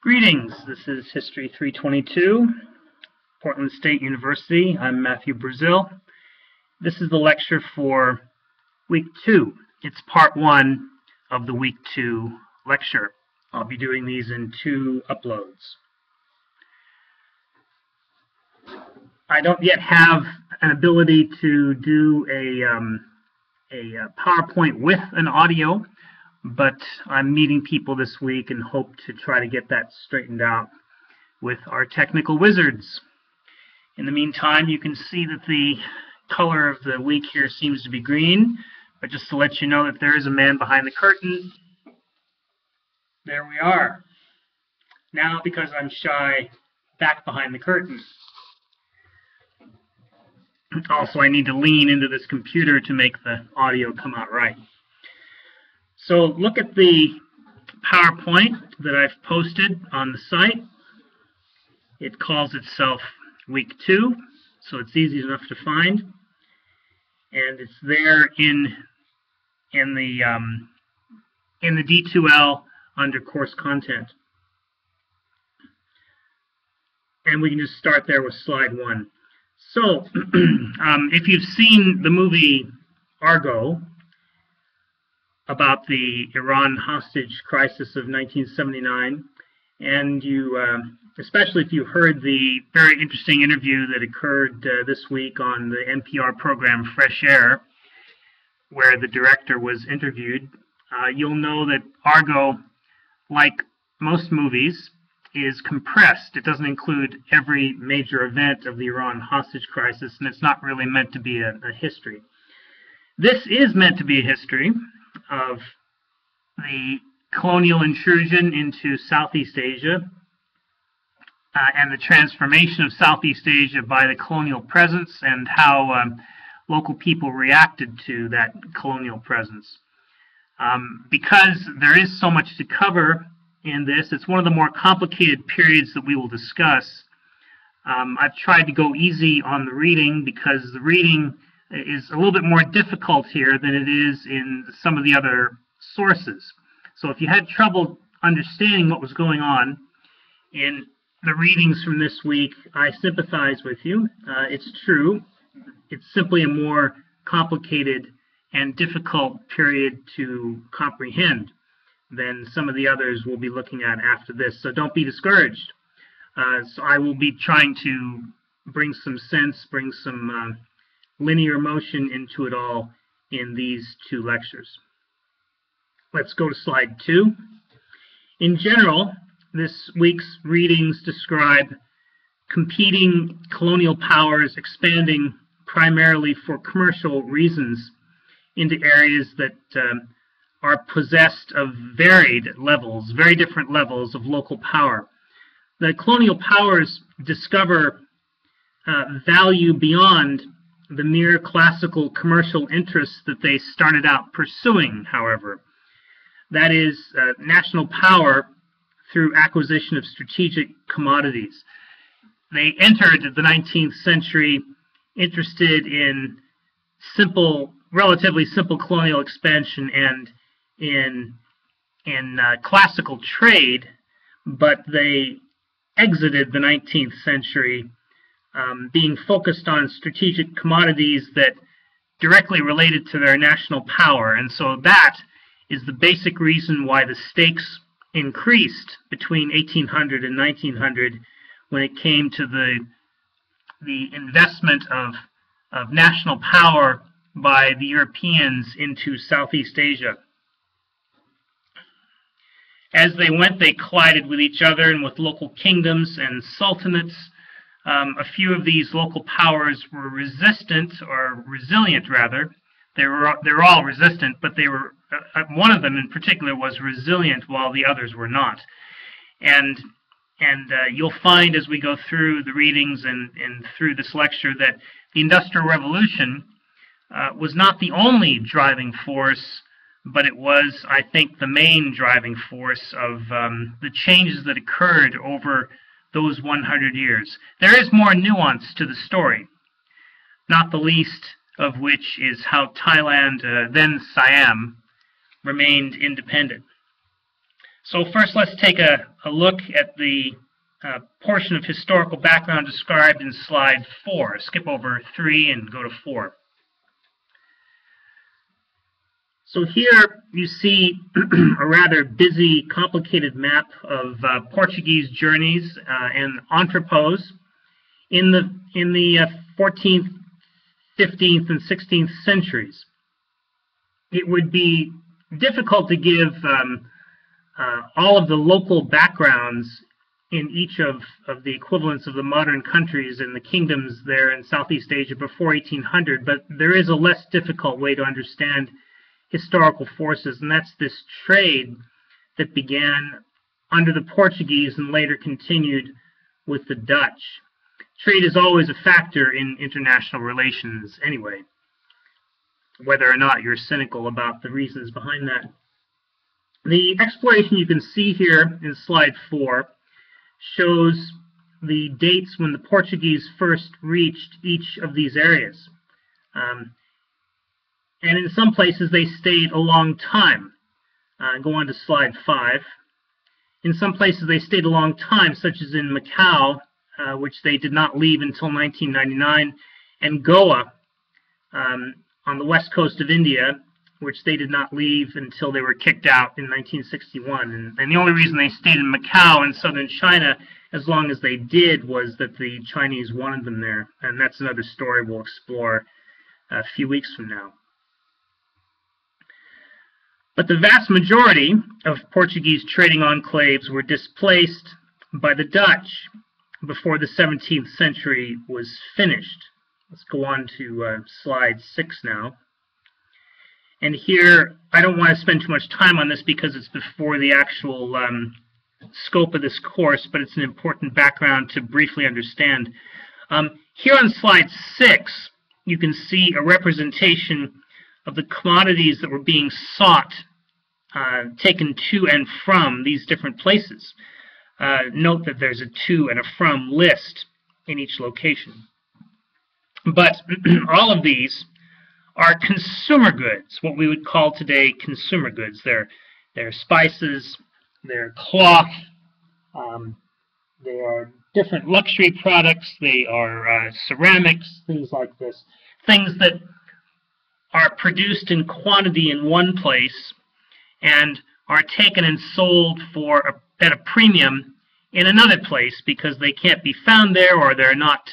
Greetings, this is History 322, Portland State University. I'm Matthew Brazil. This is the lecture for week 2. It's part 1 of the week 2 lecture. I'll be doing these in 2 uploads. I don't yet have an ability to do a PowerPoint with an audio, but I'm meeting people this week and hope to try to get that straightened out with our technical wizards. In the meantime, you can see that the color of the week here seems to be green, but just to let you know that there is a man behind the curtain. There we are. Now, because I'm shy, back behind the curtain. Also, I need to lean into this computer to make the audio come out right. So look at the PowerPoint that I've posted on the site. It calls itself Week 2, so it's easy enough to find. And it's there in the D2L under Course Content. And we can just start there with slide 1. So if you've seen the movie Argo, about the Iran hostage crisis of 1979, and you, especially if you heard the very interesting interview that occurred this week on the NPR program Fresh Air, where the director was interviewed, you'll know that Argo, like most movies, is compressed. It doesn't include every major event of the Iran hostage crisis, and it's not really meant to be a history. This is meant to be a history of the colonial intrusion into Southeast Asia and the transformation of Southeast Asia by the colonial presence and how local people reacted to that colonial presence. Because there is so much to cover in this, it's one of the more complicated periods that we will discuss. I've tried to go easy on the reading because the reading is a little bit more difficult here than it is in some of the other sources. So if you had trouble understanding what was going on in the readings from this week, I sympathize with you. It's true. It's simply a more complicated and difficult period to comprehend than some of the others we'll be looking at after this. So don't be discouraged. So I will be trying to bring some sense, bring some linear motion into it all in these 2 lectures. Let's go to slide 2. In general, this week's readings describe competing colonial powers expanding primarily for commercial reasons into areas that are possessed of varied levels, very different levels of local power. The colonial powers discover value beyond the mere classical commercial interests that they started out pursuing, however. That is, national power through acquisition of strategic commodities. They entered the 19th century interested in relatively simple colonial expansion and in classical trade, but they exited the 19th century being focused on strategic commodities that directly related to their national power. And so that is the basic reason why the stakes increased between 1800 and 1900 when it came to the investment of national power by the Europeans into Southeast Asia. As they went, they collided with each other and with local kingdoms and sultanates. A few of these local powers were resistant, or resilient rather. They were all resistant, but they were one of them in particular was resilient, while the others were not. And you'll find as we go through the readings and through this lecture that the Industrial Revolution was not the only driving force, but it was, I think, the main driving force of the changes that occurred over those 100 years. There is more nuance to the story, not the least of which is how Thailand, then Siam, remained independent. So first let's take a look at the portion of historical background described in slide 4. Skip over 3 and go to 4. So here you see a rather busy, complicated map of Portuguese journeys and entrepôts in the 14th, 15th, and 16th centuries. It would be difficult to give all of the local backgrounds in each of the equivalents of the modern countries and the kingdoms there in Southeast Asia before 1800, but there is a less difficult way to understand historical forces, and that's this trade that began under the Portuguese and later continued with the Dutch. Trade is always a factor in international relations anyway, whether or not you're cynical about the reasons behind that. The exploration you can see here in slide 4 shows the dates when the Portuguese first reached each of these areas. And in some places they stayed a long time. Go on to slide 5. In some places they stayed a long time, such as in Macau, which they did not leave until 1999, and Goa on the west coast of India, which they did not leave until they were kicked out in 1961. And the only reason they stayed in Macau in southern China as long as they did was that the Chinese wanted them there. And that's another story we'll explore a few weeks from now. But the vast majority of Portuguese trading enclaves were displaced by the Dutch before the 17th century was finished. Let's go on to slide 6 now. And here, I don't want to spend too much time on this because it's before the actual scope of this course, but it's an important background to briefly understand. Here on slide 6, you can see a representation of the commodities that were being sought, taken to and from these different places. Note that there's a to and a from list in each location. But all of these are consumer goods, what we would call today consumer goods. They're spices, they're cloth, they are different luxury products, they are ceramics, things like this. Things that are produced in quantity in one place and are taken and sold at a premium in another place because they can't be found there, or they're not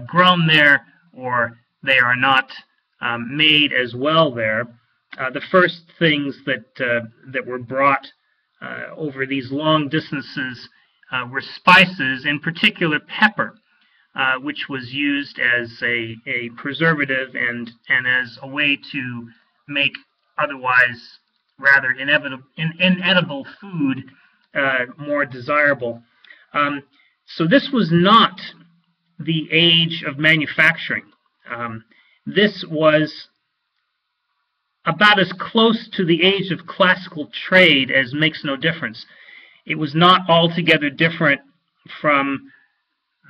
grown there, or they are not made as well there. The first things that were brought over these long distances were spices, in particular pepper, which was used as a preservative and as a way to make otherwise rather inedible food more desirable. So this was not the age of manufacturing. This was about as close to the age of classical trade as makes no difference. It was not altogether different from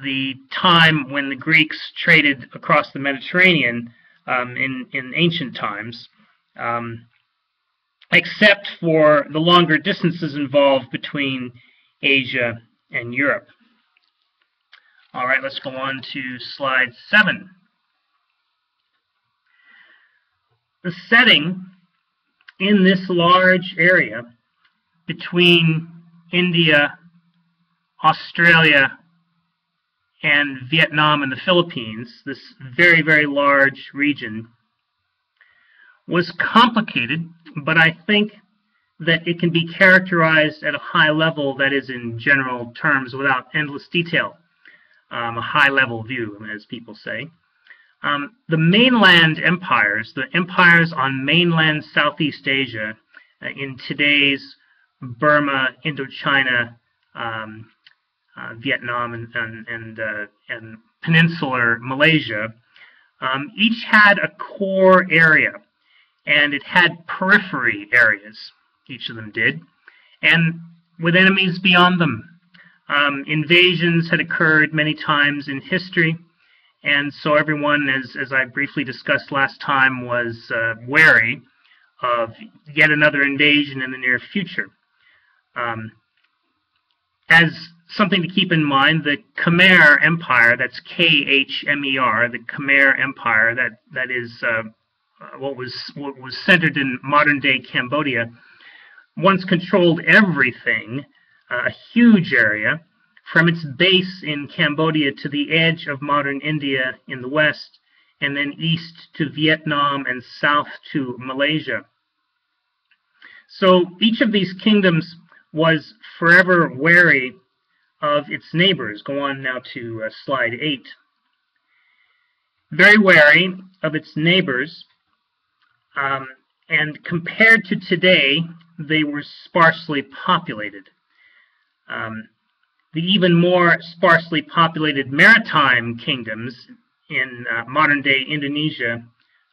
the time when the Greeks traded across the Mediterranean in ancient times, except for the longer distances involved between Asia and Europe. All right, let's go on to slide 7. The setting in this large area between India, Australia, and Vietnam and the Philippines, this very, very large region, was complicated, but I think that it can be characterized at a high level, that is in general terms without endless detail, a high-level view, as people say. The mainland empires, the empires on mainland Southeast Asia, in today's Burma, Indochina, Vietnam, and peninsular Malaysia, each had a core area, and it had periphery areas, each of them did, and with enemies beyond them. Invasions had occurred many times in history, and so everyone, as I briefly discussed last time, was wary of yet another invasion in the near future. As something to keep in mind, the Khmer Empire, that's Khmer, the Khmer Empire, that is what was centered in modern-day Cambodia, once controlled everything, a huge area, from its base in Cambodia to the edge of modern India in the west, and then east to Vietnam and south to Malaysia. So each of these kingdoms was forever wary of its neighbors. Go on now to slide 8. Very wary of its neighbors, and compared to today, they were sparsely populated. The even more sparsely populated maritime kingdoms in modern-day Indonesia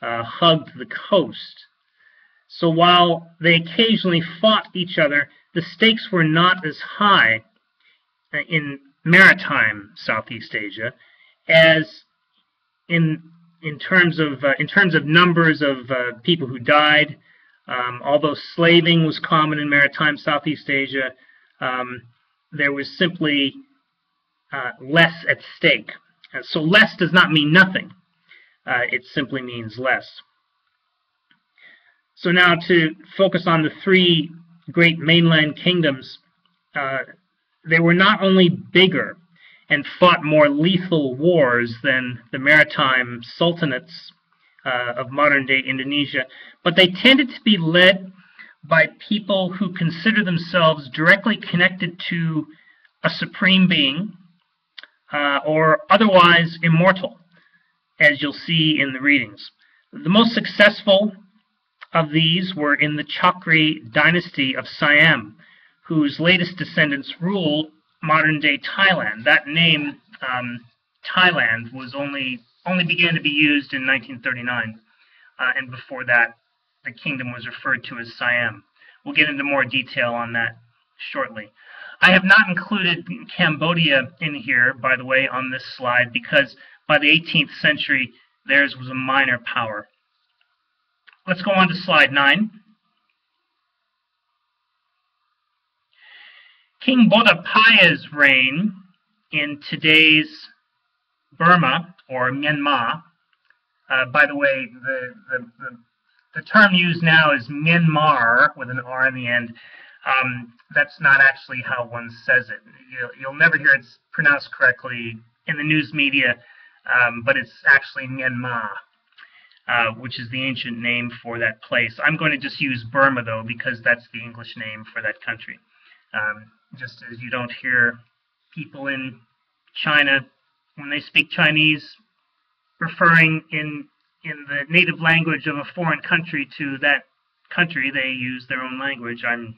hugged the coast. So while they occasionally fought each other, the stakes were not as high in maritime Southeast Asia as in terms of numbers of people who died. Although slaving was common in maritime Southeast Asia, there was simply less at stake. So less does not mean nothing. It simply means less. So now to focus on the three great mainland kingdoms, they were not only bigger and fought more lethal wars than the maritime sultanates of modern-day Indonesia, but they tended to be led by people who consider themselves directly connected to a supreme being or otherwise immortal, as you'll see in the readings. The most successful of these were in the Chakri dynasty of Siam, whose latest descendants rule modern-day Thailand. That name, Thailand, was only began to be used in 1939, and before that, the kingdom was referred to as Siam. We'll get into more detail on that shortly. I have not included Cambodia in here, by the way, on this slide, because by the 18th century, theirs was a minor power. Let's go on to slide 9. King Bodappaya's reign in today's Burma, or Myanmar, by the way, the term used now is Myanmar, with an R in the end. That's not actually how one says it. You'll never hear it pronounced correctly in the news media, but it's actually Myanmar, which is the ancient name for that place. I'm going to just use Burma, though, because that's the English name for that country. Just as you don't hear people in China, when they speak Chinese, referring in the native language of a foreign country to that country, they use their own language. I'm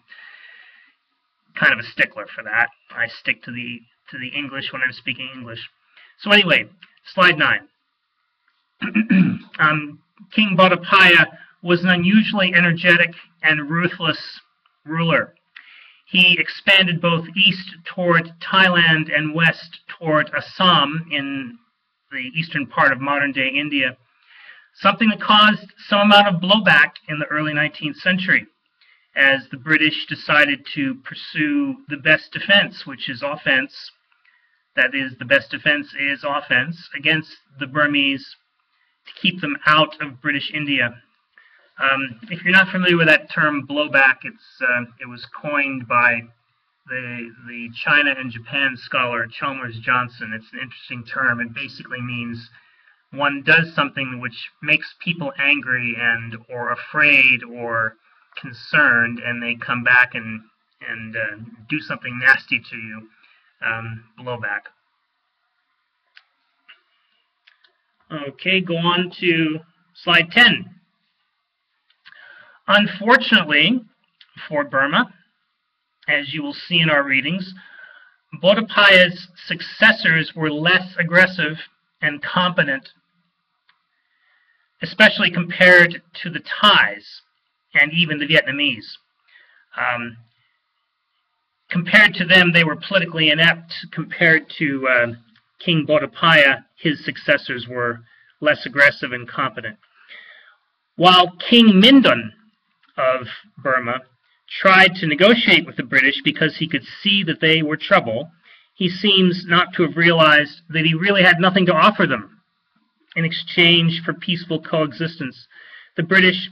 kind of a stickler for that. I stick to the English when I'm speaking English. So anyway, slide 9. King Bodapaya was an unusually energetic and ruthless ruler. He expanded both east toward Thailand and west toward Assam in the eastern part of modern-day India, something that caused some amount of blowback in the early 19th century, as the British decided to pursue the best defense, which is offense. That is, the best defense is offense against the Burmese to keep them out of British India. If you're not familiar with that term blowback, it was coined by the China and Japan scholar Chalmers Johnson. It's an interesting term. It basically means one does something which makes people angry and or afraid or concerned, and they come back and do something nasty to you. Blowback. Okay, go on to slide 10. Unfortunately for Burma, as you will see in our readings, Bodappaya's successors were less aggressive and competent, especially compared to the Thais and even the Vietnamese. Compared to them, they were politically inept. Compared to King Bodapaya, his successors were less aggressive and competent. While King Mindon of Burma tried to negotiate with the British because he could see that they were trouble, he seems not to have realized that he really had nothing to offer them in exchange for peaceful coexistence. The British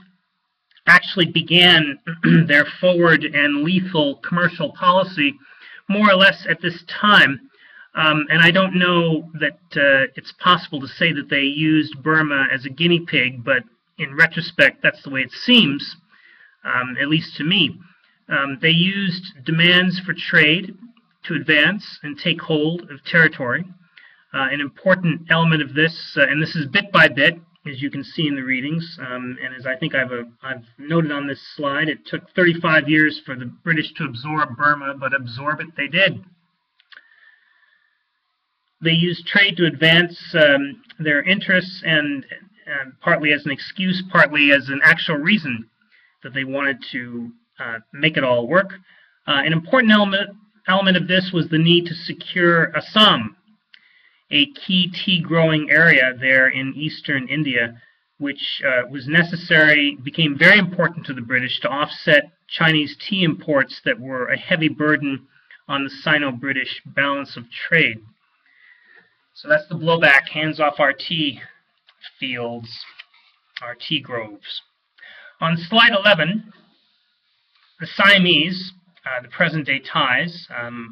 actually began their forward and lethal commercial policy more or less at this time. And I don't know that it's possible to say that they used Burma as a guinea pig, but in retrospect, that's the way it seems, at least to me. They used demands for trade to advance and take hold of territory. An important element of this, and this is bit by bit, as you can see in the readings, and as I think I've noted on this slide, it took 35 years for the British to absorb Burma, but absorb it they did. They used trade to advance their interests, and partly as an excuse, partly as an actual reason that they wanted to make it all work. An important element of this was the need to secure Assam, a key tea growing area there in eastern India, which was necessary, became very important to the British to offset Chinese tea imports that were a heavy burden on the Sino-British balance of trade. So that's the blowback, hands off our tea fields, our tea groves. On slide 11, the Siamese, the present-day Thais,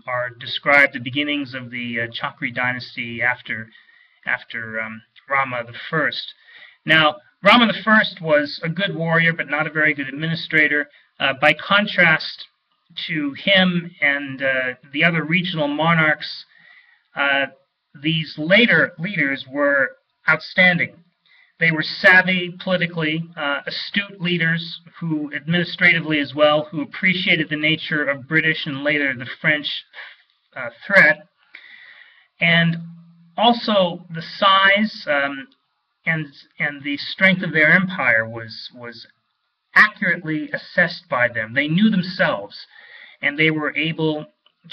are described the beginnings of the Chakri dynasty after Rama I. Now, Rama I was a good warrior, but not a very good administrator. By contrast to him and the other regional monarchs, these later leaders were outstanding. They were savvy politically, astute leaders who administratively as well, who appreciated the nature of British and later the French threat, and also the size and the strength of their empire was accurately assessed by them. They knew themselves, and they were able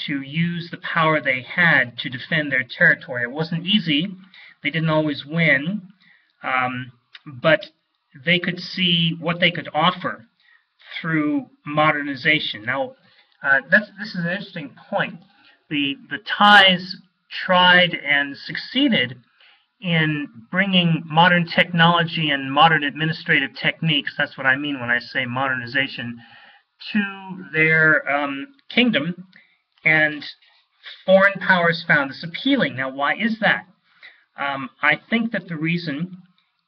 to use the power they had to defend their territory. It wasn't easy. They didn't always win. But they could see what they could offer through modernization. Now, this is an interesting point. The Thais tried and succeeded in bringing modern technology and modern administrative techniques, that's what I mean when I say modernization, to their kingdom, and foreign powers found this appealing. Now, why is that? I think that the reason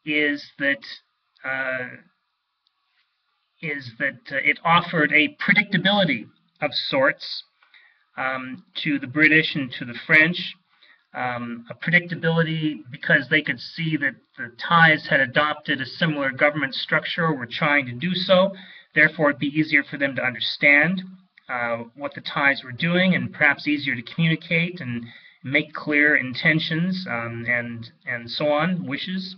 is that it offered a predictability of sorts to the British and to the French, a predictability because they could see that the Thais had adopted a similar government structure or were trying to do so. Therefore, it'd be easier for them to understand what the Thais were doing, and perhaps easier to communicate and make clear intentions and so on, wishes.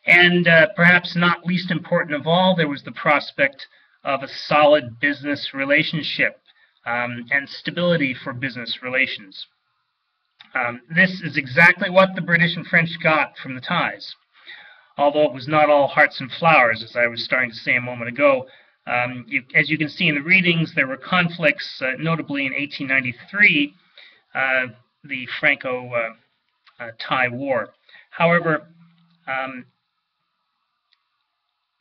And perhaps not least important of all, there was the prospect of a solid business relationship and stability for business relations. This is exactly what the British and French got from the Thais, although it was not all hearts and flowers, as I was starting to say a moment ago. As you can see in the readings, there were conflicts, notably in 1893, the Franco-Thai War. However,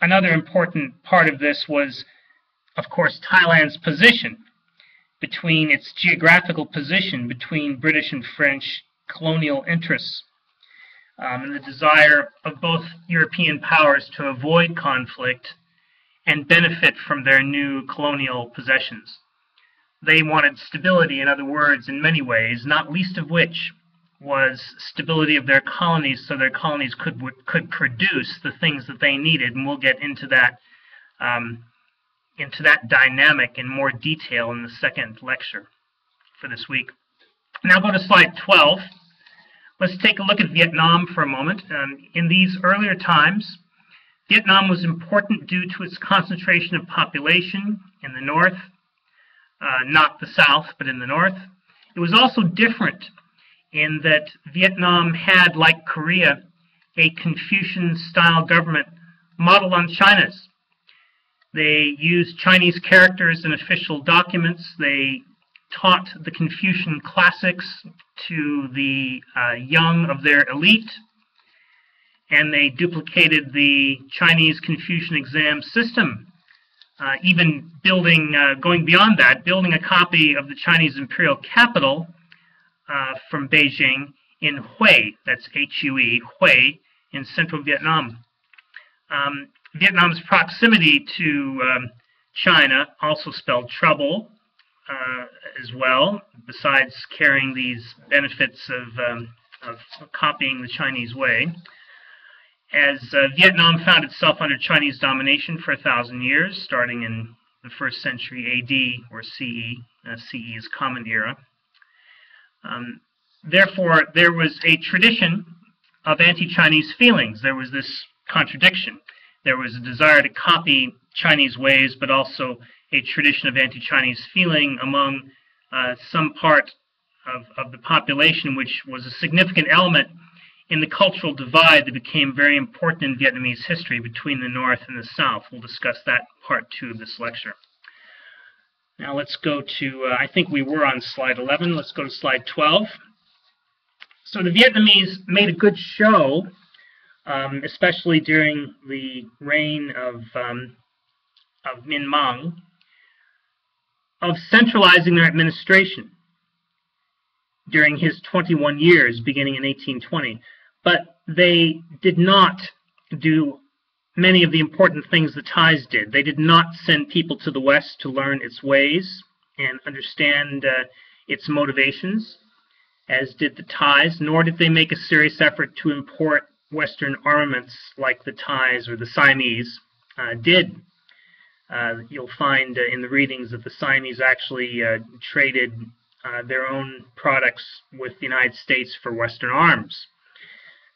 another important part of this was, of course, Thailand's position between its geographical position between British and French colonial interests, and the desire of both European powers to avoid conflict and benefit from their new colonial possessions. They wanted stability, in other words, in many ways, not least of which was stability of their colonies, so their colonies could produce the things that they needed, and we'll get into that dynamic in more detail in the second lecture for this week. Now go to slide 12. Let's take a look at Vietnam for a moment. In these earlier times, Vietnam was important due to its concentration of population in the north, not the south, but in the north. It was also different in that Vietnam had, like Korea, a Confucian-style government modeled on China's. They used Chinese characters in official documents. They taught the Confucian classics to the young of their elite, and they duplicated the Chinese Confucian exam system, even going beyond that, building a copy of the Chinese imperial capital from Beijing in Hue, that's H-U-E, Hue, in central Vietnam. Vietnam's proximity to China also spelled trouble as well, besides carrying these benefits of copying the Chinese way. As Vietnam found itself under Chinese domination for 1,000 years, starting in the 1st century AD or CE. CE is Common Era. Therefore, there was a tradition of anti-Chinese feelings. There was this contradiction. There was a desire to copy Chinese ways, but also a tradition of anti-Chinese feeling among some part of the population, which was a significant element in the cultural divide that became very important in Vietnamese history between the North and the South. We'll discuss that part 2 of this lecture. Now let's go to, I think we were on slide 11, let's go to slide 12. So the Vietnamese made a good show, especially during the reign of Minh Mang, of centralizing their administration during his 21 years, beginning in 1820. But they did not do many of the important things the Thais did. They did not send people to the West to learn its ways and understand its motivations, as did the Thais, nor did they make a serious effort to import Western armaments like the Thais or the Siamese did. You'll find in the readings that the Siamese actually traded their own products with the United States for Western arms.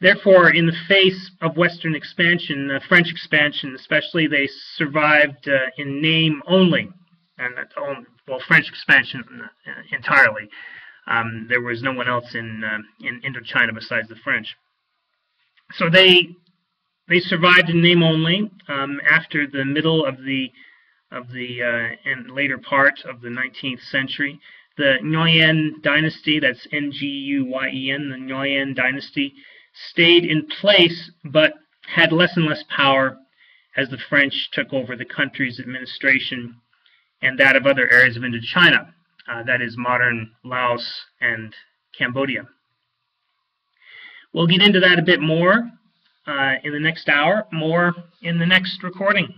Therefore, in the face of Western expansion, French expansion especially, they survived in name only, and well, French expansion entirely. There was no one else in Indochina besides the French. So they survived in name only after the middle of the and later part of the 19th century. The Nguyen dynasty, that's N-G-U-Y-E-N, the Nguyen dynasty, stayed in place but had less and less power as the French took over the country's administration and that of other areas of Indochina, that is modern Laos and Cambodia. We'll get into that a bit more in the next hour, more in the next recording.